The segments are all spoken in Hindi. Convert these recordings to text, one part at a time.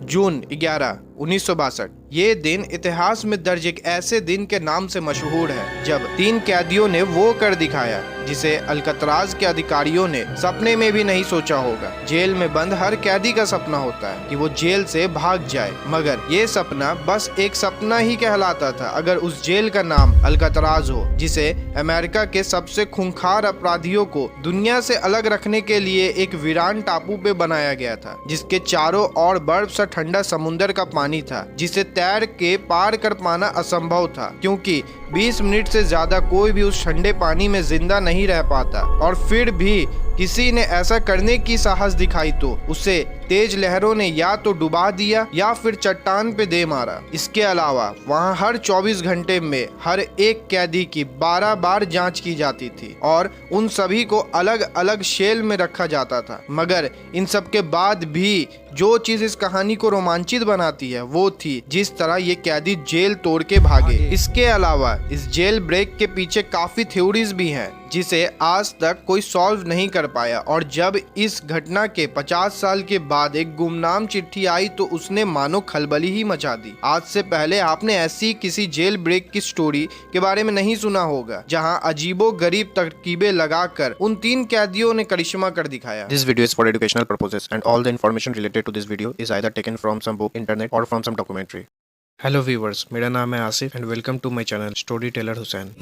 जून 11, 1962। ये दिन इतिहास में दर्ज एक ऐसे दिन के नाम से मशहूर है जब 3 कैदियों ने वो कर दिखाया जिसे अल्कतराज के अधिकारियों ने सपने में भी नहीं सोचा होगा। जेल में बंद हर कैदी का सपना होता है कि वो जेल से भाग जाए, मगर ये सपना बस एक सपना ही कहलाता था अगर उस जेल का नाम अल्कतराज हो, जिसे अमेरिका के सबसे खूंखार अपराधियों को दुनिया से अलग रखने के लिए एक वीरान टापू पे बनाया गया था, जिसके चारों ओर बर्फ सा ठंडा समुद्र का पानी था, जिसे तैर के पार कर पाना असंभव था, क्योंकि 20 मिनट से ज्यादा कोई भी उस ठंडे पानी में जिंदा नहीं रह पाता। और फिर भी किसी ने ऐसा करने की साहस दिखाई तो उसे तेज लहरों ने या तो डुबा दिया या फिर चट्टान पे दे मारा। इसके अलावा वहाँ हर 24 घंटे में हर एक कैदी की 12 बार जांच की जाती थी और उन सभी को अलग अलग शेल में रखा जाता था। मगर इन सब के बाद भी जो चीज इस कहानी को रोमांचित बनाती है वो थी जिस तरह ये कैदी जेल तोड़ के भागे। इसके अलावा इस जेल ब्रेक के पीछे काफी थ्योरीज भी हैं जिसे आज तक कोई सॉल्व नहीं कर पाया, और जब इस घटना के 50 साल के बाद एक गुमनाम चिट्ठी आई तो उसने मानो खलबली ही मचा दी। आज से पहले आपने ऐसी किसी जेल ब्रेक की स्टोरी के बारे में नहीं सुना होगा जहां अजीबो गरीब तरकीबें लगाकर उन 3 कैदियों ने करिश्मा कर दिखाया। This video is for educational purposes and all the information related to this video is either taken from some book, internet or from some documentary. Hello viewers, मेरा नाम है Asif and welcome to my channel story teller Hussain.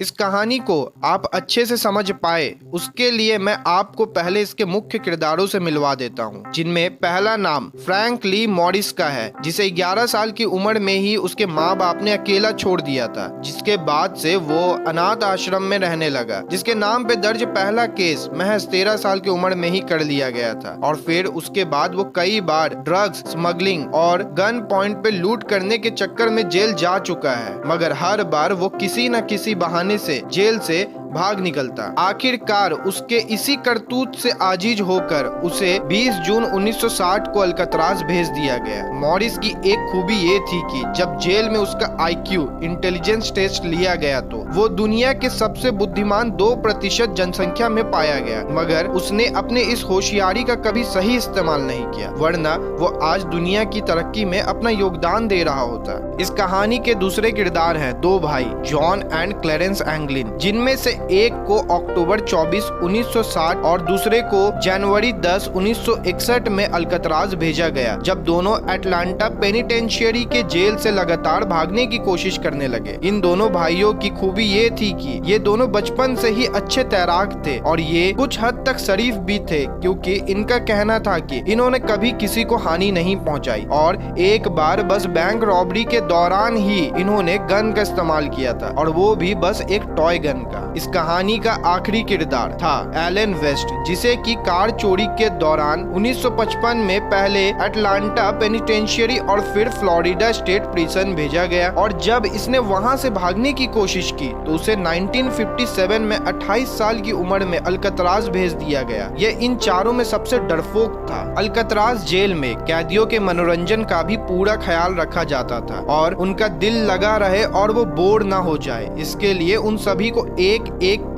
इस कहानी को आप अच्छे से समझ पाए उसके लिए मैं आपको पहले इसके मुख्य किरदारों से मिलवा देता हूँ, जिनमें पहला नाम फ्रैंक ली मॉरिस का है, जिसे 11 साल की उम्र में ही उसके माँ बाप ने अकेला छोड़ दिया था, जिसके बाद से वो अनाथ आश्रम में रहने लगा, जिसके नाम पे दर्ज पहला केस महज 13 साल की उम्र में ही कर लिया गया था। और फिर उसके बाद वो कई बार ड्रग्स स्मगलिंग और गन पॉइंट पे लूट करने के चक्कर में जेल जा चुका है, मगर हर बार वो किसी न किसी बहाने से जेल से भाग निकलता। आखिरकार उसके इसी करतूत से आजीज होकर उसे 20 जून 1960 को अल्कतराज भेज दिया गया। मॉरिस की एक खूबी ये थी कि जब जेल में उसका IQ इंटेलिजेंस टेस्ट लिया गया तो वो दुनिया के सबसे बुद्धिमान 2% जनसंख्या में पाया गया, मगर उसने अपने इस होशियारी का कभी सही इस्तेमाल नहीं किया, वरना वो आज दुनिया की तरक्की में अपना योगदान दे रहा होता। इस कहानी के दूसरे किरदार हैं 2 भाई जॉन एंड क्लेरेंस एंगलिन, जिनमें से एक को अक्टूबर 24, 1960 और दूसरे को जनवरी 10, 1961 में अल्कतराज भेजा गया, जब दोनों अटलांटा पेनिटेंशियरी के जेल से लगातार भागने की कोशिश करने लगे। इन दोनों भाइयों की खूबी ये थी कि ये दोनों बचपन से ही अच्छे तैराक थे और ये कुछ हद तक शरीफ भी थे, क्योंकि इनका कहना था कि इन्होंने कभी किसी को हानि नहीं पहुंचाई और एक बार बस बैंक रॉबरी के दौरान ही इन्होंने गन का इस्तेमाल किया था, और वो भी बस एक टॉय गन का। इस कहानी का आखिरी किरदार था एलन वेस्ट, जिसे की कार चोरी के दौरान 1955 में पहले अटलांटा पेनिटेंशियरी और फिर फ्लोरिडा स्टेट प्रिजन भेजा गया, और जब इसने वहां से भागने की कोशिश की तो उसे 1957 में 28 साल की उम्र में अल्कतराज भेज दिया गया। ये इन चारों में सबसे डरपोक था। अल्कतराज जेल में कैदियों के मनोरंजन का भी पूरा ख्याल रखा जाता था और उनका दिल लगा रहे और वो बोर ना हो जाए, इसके लिए उन सभी को एक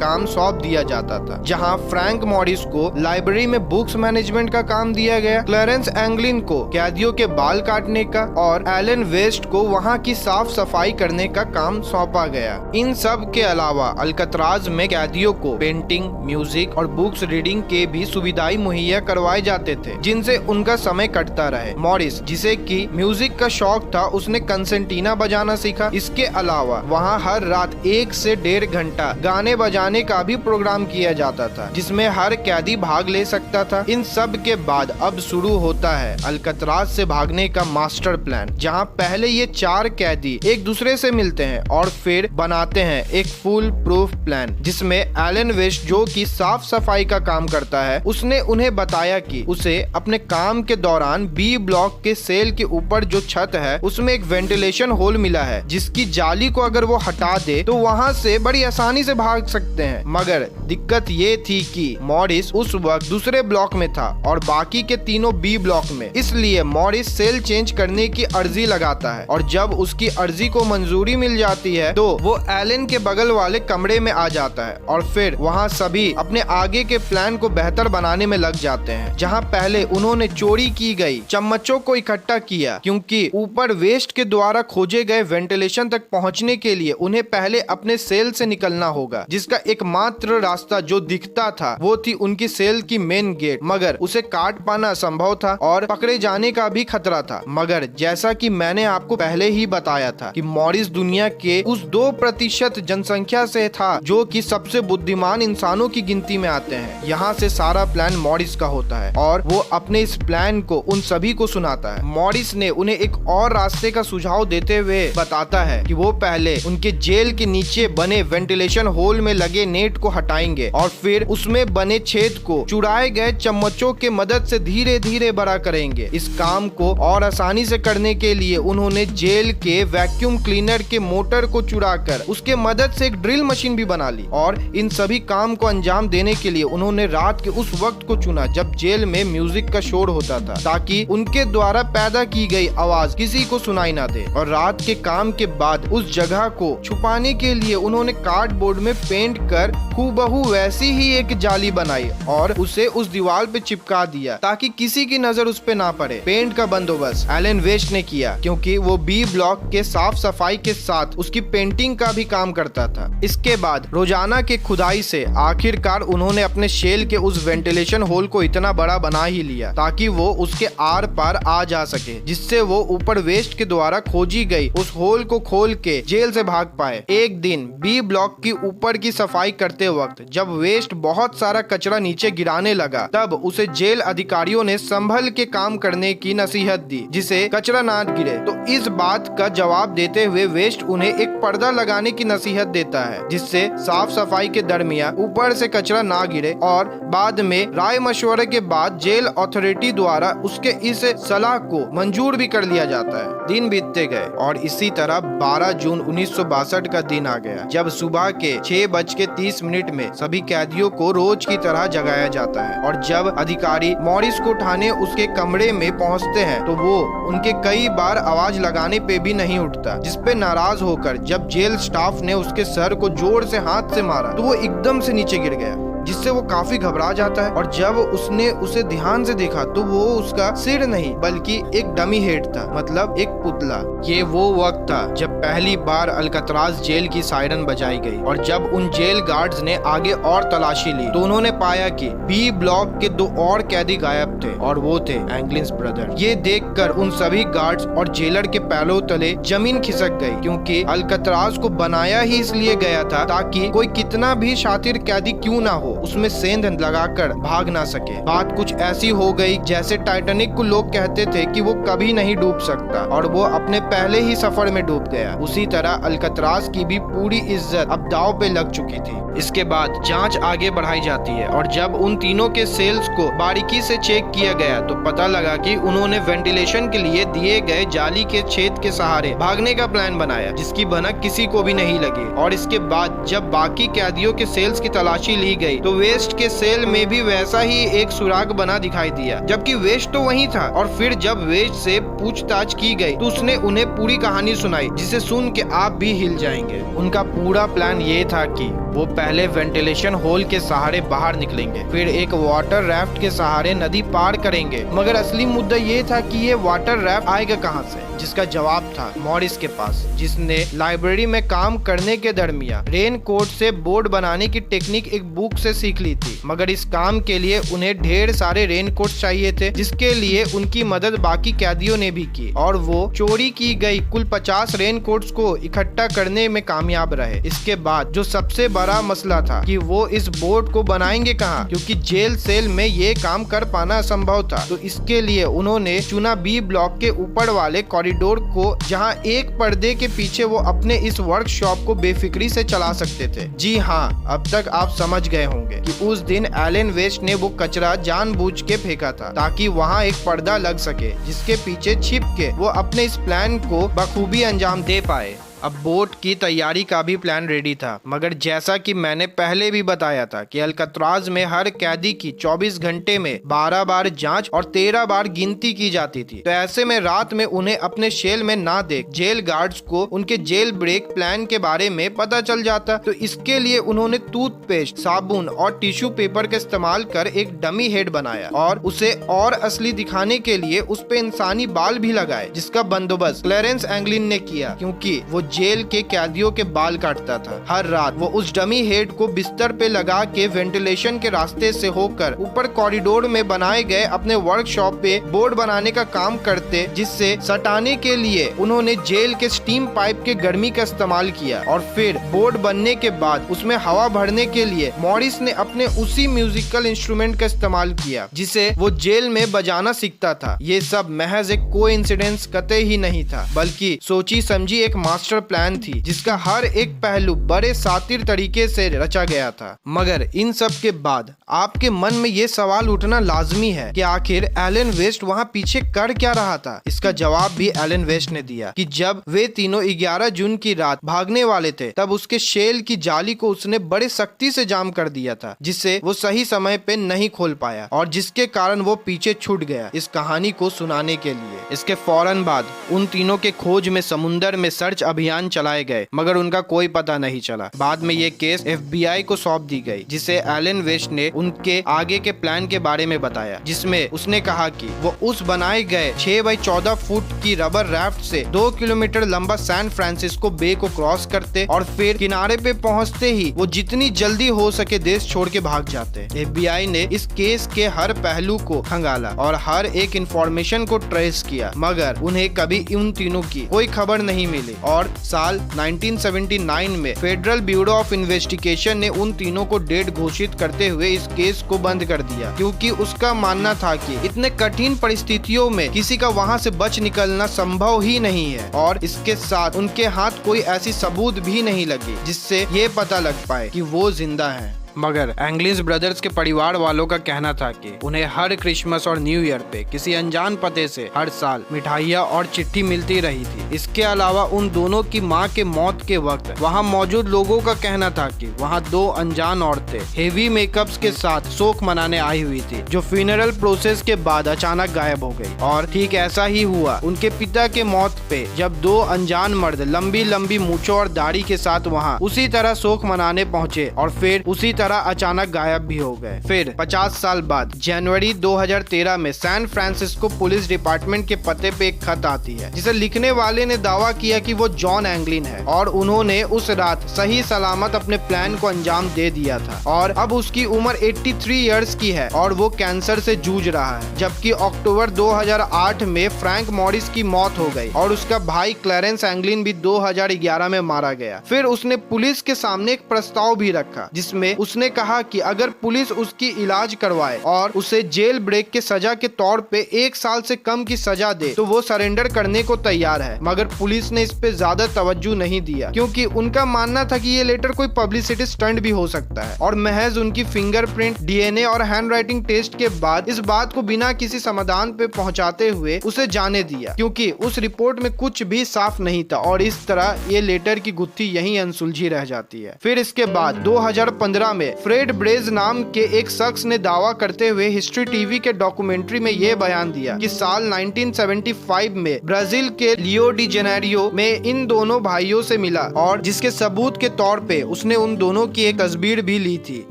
काम सौंप दिया जाता था। जहां फ्रैंक मॉरिस को लाइब्रेरी में बुक्स मैनेजमेंट का काम दिया गया, क्लेरेंस एंगलिन को कैदियों के बाल काटने का और एलन वेस्ट को वहां की साफ सफाई करने का काम सौंपा गया। इन सब के अलावा अल्कतराज में कैदियों को पेंटिंग, म्यूजिक और बुक्स रीडिंग के भी सुविधाएं मुहैया करवाए जाते थे, जिनसे उनका समय कटता रहे। मॉरिस, जिसे की म्यूजिक का शौक था, उसने कंसेंटीना बजाना सीखा। इसके अलावा वहाँ हर रात 1 से 1.5 घंटा गाने बजाने का भी प्रोग्राम किया जाता था, जिसमें हर कैदी भाग ले सकता था। इन सब के बाद अब शुरू होता है अल्कतराज से भागने का मास्टर प्लान, जहां पहले ये 4 कैदी एक दूसरे से मिलते हैं और फिर बनाते हैं एक फुल प्रूफ प्लान, जिसमें एलन वेस्ट, जो कि साफ सफाई का काम करता है, उसने उन्हें बताया कि उसे अपने काम के दौरान B ब्लॉक के सेल के ऊपर जो छत है उसमें एक वेंटिलेशन होल मिला है, जिसकी जाली को अगर वो हटा दे तो वहाँ से बड़ी आसानी से भाग भाग सकते हैं। मगर दिक्कत ये थी कि मॉरिस उस वक्त दूसरे ब्लॉक में था और बाकी के तीनों बी ब्लॉक में। इसलिए मॉरिस सेल चेंज करने की अर्जी लगाता है और जब उसकी अर्जी को मंजूरी मिल जाती है तो वो एलन के बगल वाले कमरे में आ जाता है और फिर वहाँ सभी अपने आगे के प्लान को बेहतर बनाने में लग जाते हैं। जहाँ पहले उन्होंने चोरी की गई चम्मचों को इकट्ठा किया, क्योंकि ऊपर वेस्ट के द्वारा खोजे गए वेंटिलेशन तक पहुँचने के लिए उन्हें पहले अपने सेल से निकलना होगा, जिसका एकमात्र रास्ता जो दिखता था वो थी उनकी सेल की मेन गेट। मगर उसे काट पाना असंभव था और पकड़े जाने का भी खतरा था। मगर जैसा कि मैंने आपको पहले ही बताया था कि मॉरिस दुनिया के उस 2% जनसंख्या से था जो कि सबसे बुद्धिमान इंसानों की गिनती में आते हैं। यहाँ से सारा प्लान मॉरिस का होता है और वो अपने इस प्लान को उन सभी को सुनाता है। मॉरिस ने उन्हें एक और रास्ते का सुझाव देते हुए बताता है कि वो पहले उनके जेल के नीचे बने वेंटिलेशन होल में लगे नेट को हटाएंगे और फिर उसमें बने छेद को चुराए गए चम्मचों के मदद से धीरे धीरे बड़ा करेंगे। इस काम को और आसानी से करने के लिए उन्होंने जेल के वैक्यूम क्लीनर के मोटर को चुराकर उसके मदद से एक ड्रिल मशीन भी बना ली और इन सभी काम को अंजाम देने के लिए उन्होंने रात के उस वक्त को चुना जब जेल में म्यूजिक का शोर होता था, ताकि उनके द्वारा पैदा की गई आवाज किसी को सुनाई ना दे। और रात के काम के बाद उस जगह को छुपाने के लिए उन्होंने कार्डबोर्ड में पेंट कर हूबहू वैसी ही एक जाली बनाई और उसे उस दीवार पे चिपका दिया ताकि किसी की नजर उस पे ना पड़े। पेंट का बंदोबस्त एलन वेस्ट ने किया, क्योंकि वो बी ब्लॉक के साफ सफाई के साथ उसकी पेंटिंग का भी काम करता था। इसके बाद रोजाना के खुदाई से आखिरकार उन्होंने अपने शेल के उस वेंटिलेशन होल को इतना बड़ा बना ही लिया ताकि वो उसके आर पार आ जा सके, जिससे वो ऊपर वेस्ट के द्वारा खोजी गई उस होल को खोल के जेल से भाग पाए। एक दिन बी ब्लॉक की ऊपर की सफाई करते वक्त जब वेस्ट बहुत सारा कचरा नीचे गिराने लगा, तब उसे जेल अधिकारियों ने संभल के काम करने की नसीहत दी जिसे कचरा ना गिरे। तो इस बात का जवाब देते हुए वेस्ट उन्हें एक पर्दा लगाने की नसीहत देता है, जिससे साफ सफाई के दरमियान ऊपर से कचरा ना गिरे। और बाद में राय मशवरे के बाद जेल अथॉरिटी द्वारा उसके इस सलाह को मंजूर भी कर लिया जाता है। दिन बीतते गए और इसी तरह 12 जून 1962 का दिन आ गया, जब सुबह के 6:30 में सभी कैदियों को रोज की तरह जगाया जाता है। और जब अधिकारी मॉरिस को उठाने उसके कमरे में पहुंचते हैं तो वो उनके कई बार आवाज लगाने पे भी नहीं उठता, जिसपे नाराज होकर जब जेल स्टाफ ने उसके सर को जोर से हाथ से मारा तो वो एकदम से नीचे गिर गया, जिससे वो काफी घबरा जाता है। और जब उसने उसे ध्यान से देखा तो वो उसका सिर नहीं बल्कि एक डमी हेड था, मतलब एक पुतला। ये वो वक्त था जब पहली बार अल्कात्राज जेल की सायरन बजाई गई और जब उन जेल गार्ड्स ने आगे और तलाशी ली तो उन्होंने पाया कि बी ब्लॉक के 2 और कैदी गायब थे और वो थे एंगलिन्स ब्रदर। ये देखकर उन सभी गार्ड्स और जेलर के पैरों तले जमीन खिसक गई, क्योंकि अल्कात्राज को बनाया ही इसलिए गया था ताकि कोई कितना भी शातिर कैदी क्यों ना हो उसमें सेंध लगाकर भाग ना सके। बात कुछ ऐसी हो गई जैसे टाइटैनिक को लोग कहते थे कि वो कभी नहीं डूब सकता और वो अपने पहले ही सफर में डूब गया। उसी तरह अल्कात्राज की भी पूरी इज्जत अब दांव पे लग चुकी थी। इसके बाद जांच आगे बढ़ाई जाती है और जब उन तीनों के सेल्स को बारीकी से चेक किया गया तो पता लगा कि उन्होंने वेंटिलेशन के लिए दिए गए जाली के छेद के सहारे भागने का प्लान बनाया, जिसकी भनक किसी को भी नहीं लगी। और इसके बाद जब बाकी कैदियों के सेल्स की तलाशी ली गई तो वेस्ट के सेल में भी वैसा ही एक सुराग बना दिखाई दिया, जबकि वेस्ट तो वही था। और फिर जब वेस्ट से पूछताछ की गई तो उसने उन्हें पूरी कहानी सुनाई, जिसे सुन के आप भी हिल जाएंगे। उनका पूरा प्लान ये था कि वो पहले वेंटिलेशन होल के सहारे बाहर निकलेंगे, फिर एक वाटर राफ्ट के सहारे नदी पार करेंगे। मगर असली मुद्दा ये था कि ये वाटर राफ्ट आएगा कहाँ से, जिसका जवाब था मॉरिस के पास, जिसने लाइब्रेरी में काम करने के दरमियान रेन कोट से बोर्ड बनाने की टेक्निक एक बुक से सीख ली थी। मगर इस काम के लिए उन्हें ढेर सारे रेन कोट चाहिए थे, जिसके लिए उनकी मदद बाकी कैदियों ने भी की और वो चोरी की गई कुल 50 रेन कोट्स को इकट्ठा करने में कामयाब रहे। इसके बाद जो सबसे बड़ा मसला था कि वो इस बोर्ड को बनाएंगे कहाँ, क्योंकि जेल सेल में ये काम कर पाना असंभव था। तो इसके लिए उन्होंने चुना बी ब्लॉक के ऊपर वाले कॉरिडोर को, जहाँ एक पर्दे के पीछे वो अपने इस वर्कशॉप को बेफिक्री से चला सकते थे। जी हाँ, अब तक आप समझ गए होंगे कि उस दिन एलन वेस्ट ने वो कचरा जानबूझ के फेंका था ताकि वहाँ एक पर्दा लग सके, जिसके पीछे छिप के वो अपने इस प्लान को बखूबी अंजाम दे पाए। अब बोट की तैयारी का भी प्लान रेडी था, मगर जैसा कि मैंने पहले भी बताया था कि अल्कात्राज में हर कैदी की 24 घंटे में 12 बार जांच और 13 बार गिनती की जाती थी। तो ऐसे में रात में उन्हें अपने सेल में ना देख जेल गार्ड्स को उनके जेल ब्रेक प्लान के बारे में पता चल जाता। तो इसके लिए उन्होंने टूथपेस्ट, साबुन और टिश्यू पेपर का इस्तेमाल कर एक डमी हेड बनाया और उसे और असली दिखाने के लिए उस पे इंसानी बाल भी लगाए, जिसका बंदोबस्त क्लेरेंस एंगलिन ने किया क्योंकि वो जेल के कैदियों के बाल काटता था। हर रात वो उस डमी हेड को बिस्तर पे लगा के वेंटिलेशन के रास्ते से होकर ऊपर कॉरिडोर में बनाए गए अपने वर्कशॉप पे बोर्ड बनाने का काम करते, जिससे सटाने के लिए उन्होंने जेल के स्टीम पाइप के गर्मी का इस्तेमाल किया। और फिर बोर्ड बनने के बाद उसमें हवा भरने के लिए मॉरिस ने अपने उसी म्यूजिकल इंस्ट्रूमेंट का इस्तेमाल किया जिसे वो जेल में बजाना सीखता था। ये सब महज एक कोइंसिडेंस कतई ही नहीं था, बल्कि सोची समझी एक मास्टर प्लान थी जिसका हर एक पहलू बड़े सातिर तरीके से रचा गया था। मगर इन सब के बाद आपके मन में ये सवाल उठना लाजमी है कि आखिर एलन वेस्ट वहाँ पीछे कर क्या रहा था। इसका जवाब भी एलन वेस्ट ने दिया कि जब वे तीनों 11 जून की रात भागने वाले थे तब उसके शेल की जाली को उसने बड़े सख्ती से जाम कर दिया था, जिससे वो सही समय पे नहीं खोल पाया और जिसके कारण वो पीछे छूट गया इस कहानी को सुनाने के लिए। इसके फौरन बाद उन तीनों के खोज में समुंदर में सर्च अभियान चलाए गए, मगर उनका कोई पता नहीं चला। बाद में ये केस FBI को सौंप दी गई, जिसे एलन वेस्ट ने उनके आगे के प्लान के बारे में बताया, जिसमें उसने कहा कि वो उस बनाए गए 6 बाई 14 फुट की रबर राफ्ट से 2 किलोमीटर लंबा सैन फ्रांसिस्को बे को क्रॉस करते और फिर किनारे पे पहुंचते ही वो जितनी जल्दी हो सके देश छोड़ के भाग जाते। FBI ने इस केस के हर पहलू को खंगाला और हर एक इंफॉर्मेशन को ट्रेस किया, मगर उन्हें कभी उन तीनों की कोई खबर नहीं मिली। और साल 1979 में फेडरल ब्यूरो ऑफ इन्वेस्टिगेशन ने उन तीनों को डेड घोषित करते हुए इस केस को बंद कर दिया, क्योंकि उसका मानना था कि इतने कठिन परिस्थितियों में किसी का वहां से बच निकलना संभव ही नहीं है और इसके साथ उनके हाथ कोई ऐसी सबूत भी नहीं लगी जिससे ये पता लग पाए कि वो जिंदा है। मगर एंगलिन्स ब्रदर्स के परिवार वालों का कहना था कि उन्हें हर क्रिसमस और न्यू ईयर पे किसी अनजान पते से हर साल मिठाइयाँ और चिट्ठी मिलती रही थी। इसके अलावा उन दोनों की मां के मौत के वक्त वहां मौजूद लोगों का कहना था कि वहां 2 अनजान औरतें हेवी मेकअप्स के साथ शोक मनाने आई हुई थी, जो फ्यूनरल प्रोसेस के बाद अचानक गायब हो गई। और ठीक ऐसा ही हुआ उनके पिता के मौत पे, जब 2 अनजान मर्द लंबी लंबी मूंछों और दाढ़ी के साथ वहाँ उसी तरह शोक मनाने पहुँचे और फिर उसी तरह अचानक गायब भी हो गए। फिर 50 साल बाद जनवरी 2013 में सैन फ्रांसिस्को पुलिस डिपार्टमेंट के पते पे एक खत आती है, जिसे लिखने वाले ने दावा किया कि वो जॉन एंगलिन है और उन्होंने उस रात सही सलामत अपने प्लान को अंजाम दे दिया था और अब उसकी उम्र 83 इयर्स की है और वो कैंसर से जूझ रहा है। जबकि अक्टूबर 2008 में फ्रैंक मॉरिस की मौत हो गई और उसका भाई क्लेरेंस एंगलिन भी 2011 में मारा गया। फिर उसने पुलिस के सामने एक प्रस्ताव भी रखा, जिसमें उसने कहा कि अगर पुलिस उसकी इलाज करवाए और उसे जेल ब्रेक के सजा के तौर पे 1 साल से कम की सजा दे तो वो सरेंडर करने को तैयार है। मगर पुलिस ने इस पे ज्यादा तवज्जो नहीं दिया, क्योंकि उनका मानना था कि ये लेटर कोई पब्लिसिटी स्टंट भी हो सकता है और महज उनकी फिंगरप्रिंट, DNA और हैंडराइटिंग टेस्ट के बाद इस बात को बिना किसी समाधान पे पहुंचाते हुए उसे जाने दिया, क्योंकि उस रिपोर्ट में कुछ भी साफ नहीं था और इस तरह ये लेटर की गुत्थी यहीं अनसुलझी रह जाती है। फिर इसके बाद 2015 में फ्रेड ब्रेज नाम के एक शख्स ने दावा करते हुए हिस्ट्री टीवी के डॉक्यूमेंट्री में ये बयान दिया कि साल 1975 में ब्राजील के लियो डी जेनेरियो में इन दोनों भाइयों से मिला और जिसके सबूत के तौर पे उसने उन दोनों की एक तस्वीर भी ली थी।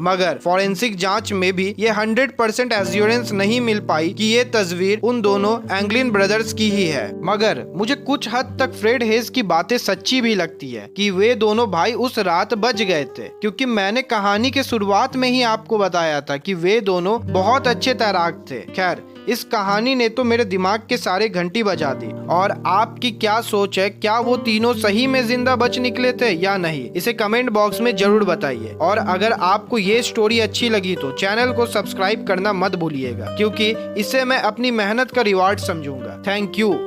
मगर फॉरेंसिक जांच में भी ये 100% एश्योरेंस नहीं मिल पाई कि ये तस्वीर उन दोनों एंगलिन ब्रदर्स की ही है। मगर मुझे कुछ हद तक फ्रेड हेज की बातें सच्ची भी लगती है कि वे दोनों भाई उस रात बच गए थे, क्योंकि मैंने कहानी के शुरुआत में ही आपको बताया था कि वे दोनों बहुत अच्छे तैराक थे। खैर, इस कहानी ने तो मेरे दिमाग के सारे घंटी बजा दी। और आपकी क्या सोच है, क्या वो तीनों सही में जिंदा बच निकले थे या नहीं? इसे कमेंट बॉक्स में जरूर बताइए। और अगर आपको ये स्टोरी अच्छी लगी तो चैनल को सब्सक्राइब करना मत भूलिएगा, क्योंकि इसे मैं अपनी मेहनत का रिवार्ड समझूंगा। Thank you.